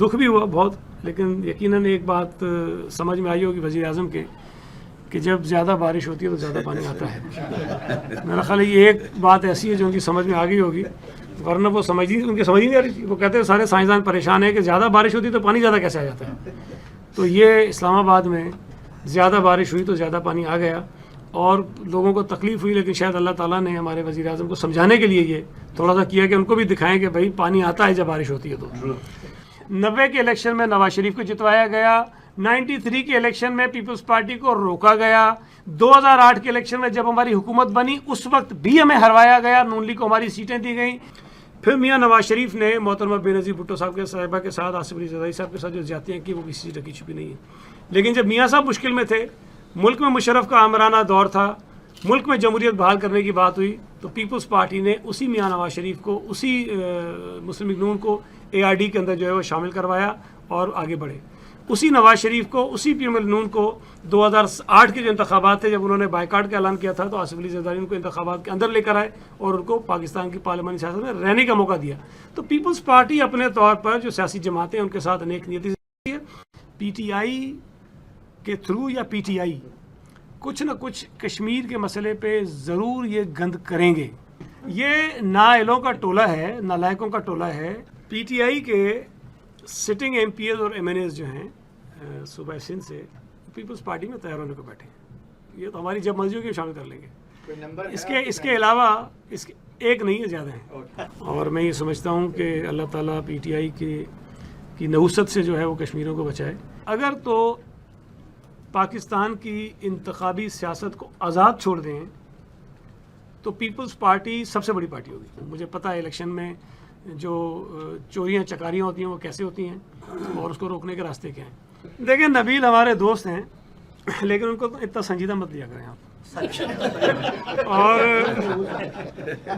دکھ بھی ہوا بہت، لیکن یقیناً ایک بات سمجھ میں آئی ہوگی وزیر اعظم کے کہ جب زیادہ بارش ہوتی ہے تو زیادہ پانی آتا ہے. میرا خیال ہے یہ ایک بات ایسی ہے جو ان کی سمجھ میں آ گئی ہوگی، ورنہ وہ ان کی سمجھ نہیں آ رہی تھی. وہ کہتے ہیں سارے سائنسدان پریشان ہیں کہ زیادہ بارش ہوتی ہے تو پانی زیادہ کیسے آ جاتا ہے. تو یہ اسلام آباد میں زیادہ بارش ہوئی تو زیادہ پانی آ گیا اور لوگوں کو تکلیف ہوئی، لیکن شاید اللہ تعالیٰ نے ہمارے وزیر اعظم کو سمجھانے کے لیے یہ تھوڑا سا کیا کہ ان کو بھی دکھائیں کہ بھائی پانی آتا ہے جب بارش ہوتی ہے. تو 90 کے الیکشن میں نواز شریف کو جتوایا گیا، 93 کے الیکشن میں پیپلز پارٹی کو روکا گیا، 2008 کے الیکشن میں جب ہماری حکومت بنی اس وقت بھی ہمیں ہروایا گیا، نون لیگ کو ہماری سیٹیں دی گئیں. پھر میاں نواز شریف نے محترمہ بے نظیر بھٹو صاحب کے صاحبہ کے ساتھ، آصف علی زرداری صاحب کے ساتھ جو زیادتیاں کی وہ کسی سے ڈکی چھپی نہیں ہے. لیکن جب میاں صاحب مشکل میں تھے، ملک میں مشرف کا آمرانہ دور تھا، ملک میں جمہوریت بحال کرنے کی بات ہوئی، تو پیپلز پارٹی نے اسی میاں نواز شریف کو، اسی مسلم لیگ نون کو ARD کے اندر جو ہے وہ شامل کروایا اور آگے بڑھے. اسی نواز شریف کو، اسی مسلم لیگ نون کو 2008 کے جو انتخابات تھے جب انہوں نے بائیکاٹ کا اعلان کیا تھا تو آصف علی زرداری ان کو انتخابات کے اندر لے کر آئے اور ان کو پاکستان کی پارلیمانی سیاست میں رہنے کا موقع دیا. تو پیپلز پارٹی اپنے طور پر جو سیاسی جماعتیں ان کے ساتھ انیک نیتی سے ہے. PTI کے تھرو یا PTI کچھ نہ کچھ کشمیر کے مسئلے پہ ضرور یہ گند کریں گے. یہ نااہلوں کا ٹولہ ہے، نالائقوں کا ٹولہ ہے. PTI کے سٹنگ MPs اور MNAs جو ہیں صوبہ سندھ سے پیپلز پارٹی میں تیار ہونے کو بیٹھے ہیں. یہ تو ہماری جب مرضی ہوگی شامل کر لیں گے. اس کے علاوہ ایک نہیں ہے، زیادہ ہیں. اور میں یہ سمجھتا ہوں کہ اللہ تعالیٰ PTI کی نحوست سے جو ہے وہ کشمیریوں کو بچائے. اگر تو پاکستان کی انتخابی سیاست کو آزاد چھوڑ دیں تو پیپلز پارٹی سب سے بڑی پارٹی ہوگی. مجھے پتہ ہے الیکشن میں جو چوریاں چکاریاں ہوتی ہیں وہ کیسے ہوتی ہیں اور اس کو روکنے کے راستے کیا ہیں. دیکھیں نبیل ہمارے دوست ہیں لیکن ان کو اتنا سنجیدہ مت لیا کریں آپ. اور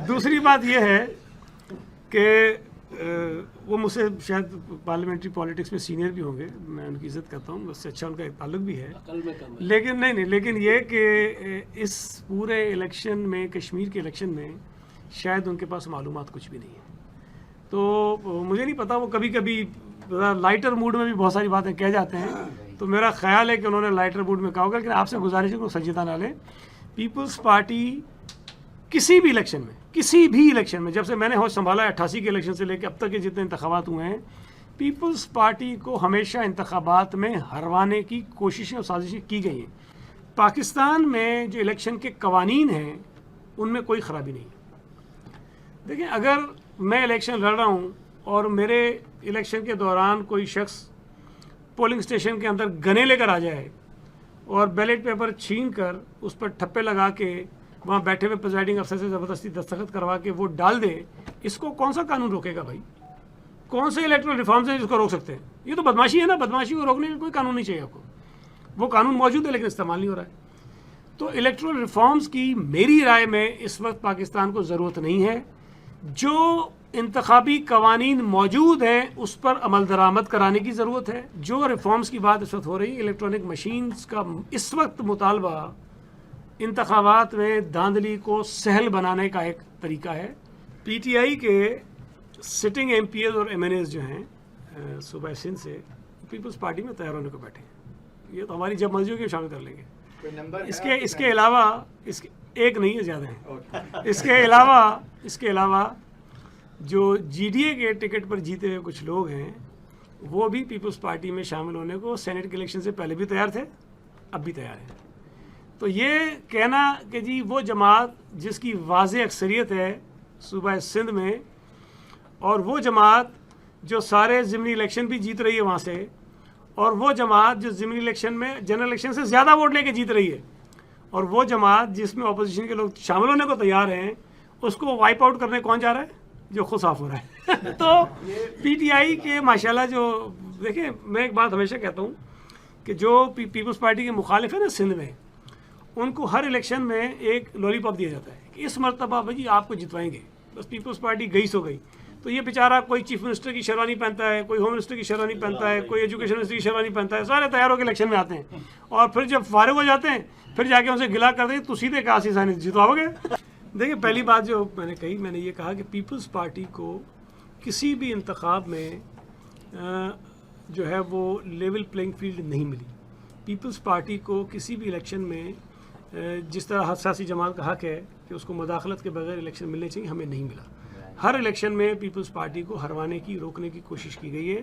دوسری بات یہ ہے کہ وہ مجھ سے شاید پارلیمنٹری پالیٹکس میں سینئر بھی ہوں گے، میں ان کی عزت کرتا ہوں، اس سے اچھا ان کا ایک تعلق بھی ہے. لیکن یہ کہ اس پورے الیکشن میں، کشمیر کے الیکشن میں شاید ان کے پاس معلومات کچھ بھی نہیں ہے. تو مجھے نہیں پتا، وہ کبھی کبھی لائٹر موڈ میں بھی بہت ساری باتیں کہہ جاتے ہیں، تو میرا خیال ہے کہ انہوں نے لائٹر موڈ میں کہا ہوگا. لیکن آپ سے گزارش ہے کہ سنجیدہ نہ لیں. پیپلز پارٹی کسی بھی الیکشن میں جب سے میں نے ہوش سنبھالا ہے 88 کے الیکشن سے لے کے اب تک کے جتنے انتخابات ہوئے ہیں، پیپلز پارٹی کو ہمیشہ انتخابات میں ہروانے کی کوششیں اور سازشیں کی گئی ہیں. پاکستان میں جو الیکشن کے قوانین ہیں ان میں کوئی خرابی نہیں ہے. دیکھیں اگر میں الیکشن لڑ رہا ہوں اور میرے الیکشن کے دوران کوئی شخص پولنگ اسٹیشن کے اندر گنے لے کر آ جائے اور بیلٹ پیپر چھین کر اس پر ٹھپے لگا کے وہاں بیٹھے ہوئے پریزائڈنگ افسر سے زبردستی دستخط کروا کے ووٹ ڈال دے، اس کو کون سا قانون روکے گا بھائی؟ کون سے الیکٹرل ریفارمز ہیں جس کو روک سکتے ہیں؟ یہ تو بدماشی ہے نا. بدماشی کو روکنے کا کوئی قانون نہیں چاہیے آپ کو. وہ قانون موجود ہے لیکن استعمال نہیں ہو رہا ہے. تو الیکٹرل ریفارمز کی میری رائے میں اس وقت پاکستان کو ضرورت نہیں ہے. جو انتخابی قوانین موجود ہیں اس پر عمل درآمد کرانے کی ضرورت ہے. جو ریفارمز کی بات اس وقت ہو رہی ہے، الیکٹرانک مشینز کا اس وقت مطالبہ انتخابات میں دھاندلی کو سہل بنانے کا ایک طریقہ ہے. PTI کے سٹنگ MPs اور MNAs جو ہیں صوبہ سندھ سے پیپلز پارٹی میں تیار ہونے کو بیٹھے ہیں. یہ تو ہماری جب مرضی ہوگی شامل کر لیں گے. اس کے علاوہ ایک نہیں ہے، زیادہ ہیں. اس کے علاوہ جو GDA کے ٹکٹ پر جیتے ہوئے کچھ لوگ ہیں وہ بھی پیپلز پارٹی میں شامل ہونے کو سینٹ کے الیکشن سے پہلے بھی تیار تھے، اب بھی تیار ہیں. تو یہ کہنا کہ جی وہ جماعت جس کی واضح اکثریت ہے صوبہ سندھ میں، اور وہ جماعت جو سارے ضمنی الیکشن بھی جیت رہی ہے وہاں سے، اور وہ جماعت جو ضمنی الیکشن میں جنرل الیکشن سے زیادہ ووٹ لے کے جیت رہی ہے، اور وہ جماعت جس میں اپوزیشن کے لوگ شامل ہونے کو تیار ہیں، اس کو وائپ آؤٹ کرنے کون جا رہا ہے؟ جو خود صاف ہو رہا ہے. تو PTI کے ماشاءاللہ جو دیکھیں، میں ایک بات ہمیشہ کہتا ہوں کہ جو پیپلز پارٹی کے مخالف ہیں نا سندھ میں، ان کو ہر الیکشن میں ایک لولی پاپ دیا جاتا ہے کہ اس مرتبہ بھائی آپ کو جتوائیں گے. بس پیپلز پارٹی گئی سو گئی. تو یہ بیچارہ کوئی چیف منسٹر کی شیروانی پہنتا ہے، کوئی ہوم منسٹر کی شیروانی پہنتا ہے، کوئی ایجوکیشن منسٹر کی شیروانی پہنتا ہے، سارے تیار ہو کے الیکشن میں آتے ہیں اور پھر جب فارغ ہو جاتے ہیں پھر جا کے ان سے گلا کر دیں تو سیدھے کاسی سائن جتواؤ گے. دیکھیں پہلی بات جو میں نے کہی، میں نے یہ کہا کہ پیپلز پارٹی کو کسی بھی انتخاب میں جو ہے وہ لیول پلینگ فیلڈ نہیں ملی. پیپلز پارٹی کو کسی بھی الیکشن میں جس طرح سیاسی جماعت کا حق ہے کہ اس کو مداخلت کے بغیر الیکشن ملنے چاہیے, ہمیں نہیں ملا. ہر الیکشن میں پیپلز پارٹی کو ہروانے کی, روکنے کی کوشش کی گئی ہے.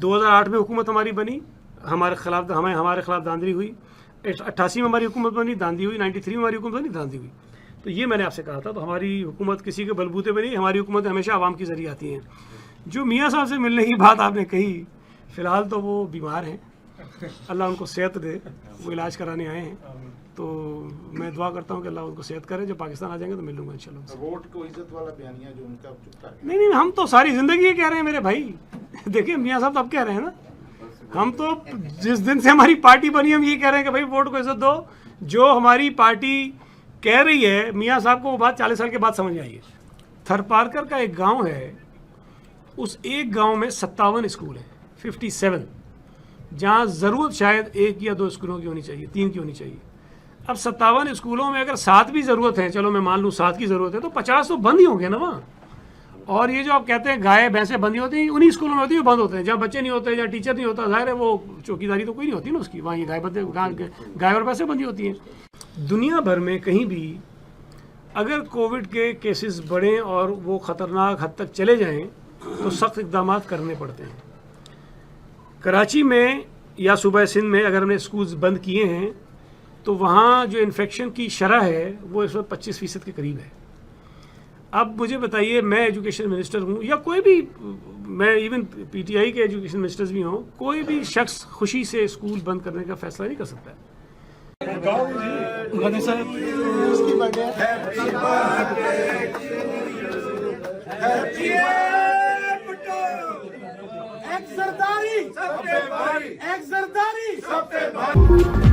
2008 میں حکومت ہماری بنی, ہمارے خلاف داندری ہوئی. 88 میں ہماری حکومت بنی, داندھی ہوئی. 93 میں ہماری حکومت بنی, داندھی ہوئی. تو یہ میں نے آپ سے کہا تھا. تو ہماری حکومت کسی کے بلبوتے پہ نہیں, ہماری حکومت ہمیشہ عوام کے ذریعے آتی ہیں. جو میاں صاحب سے ملنے کی بات آپ نے کہی, فی الحال تو وہ بیمار ہیں, اللہ ان کو صحت دے, وہ علاج کرانے آئے ہیں. تو میں دعا کرتا ہوں کہ اللہ ان کو صحت کرے. جب پاکستان آ جائیں گے تو مل لوں گا انشاءاللہ. ووٹ کو عزت والا بیانیہ جو ان کا چپتا ہے. نہیں, ہم تو ساری زندگی یہ کہہ رہے ہیں میرے بھائی. دیکھیں میاں صاحب تو اب کہہ رہے ہیں نا, ہم تو جس دن سے ہماری پارٹی بنی ہم یہ کہہ رہے ہیں کہ بھائی ووٹ کو عزت دو. جو ہماری پارٹی کہہ رہی ہے, میاں صاحب کو وہ بات 40 سال کے بعد سمجھ میں آئی ہے. تھر پارکر کا ایک گاؤں ہے, اس ایک گاؤں میں 57 اسکول ہیں, 57, جہاں ضرورت شاید 1 یا 2 اسکولوں کی ہونی چاہیے, 3 کی ہونی چاہیے. اب 57 اسکولوں میں اگر 7 بھی ضرورت ہے, چلو میں مان لوں 7 کی ضرورت ہے, تو 50 تو بند ہی ہوں گے نا وہاں. اور یہ جو آپ کہتے ہیں گائے بھینسیں بندی ہوتی ہیں, انہی اسکولوں میں ہوتی ہیں, بند ہوتے ہیں. جہاں بچے نہیں ہوتے, جہاں ٹیچر نہیں ہوتا, ظاہر ہے وہ چوکیداری تو کوئی نہیں ہوتی نا اس کی. وہاں یہ گائے اور بھینسیں بندی ہوتی ہیں. دنیا بھر میں کہیں بھی اگر کووڈ کے کیسز بڑھیں اور وہ خطرناک حد تک چلے جائیں تو سخت اقدامات کرنے پڑتے ہیں. کراچی میں یا صوبہ سندھ میں اگر ہم نے اسکولز بند کیے ہیں تو وہاں جو انفیکشن کی شرح ہے وہ اس وقت 25% کے قریب ہے. اب مجھے بتائیے, میں ایجوکیشن منسٹر ہوں یا کوئی بھی, میں ایون پی ٹی آئی کے ایجوکیشن منسٹرز بھی ہوں, کوئی بھی شخص خوشی سے اسکول بند کرنے کا فیصلہ نہیں کر سکتا ہے. ایک زرداری سب پہ بھاری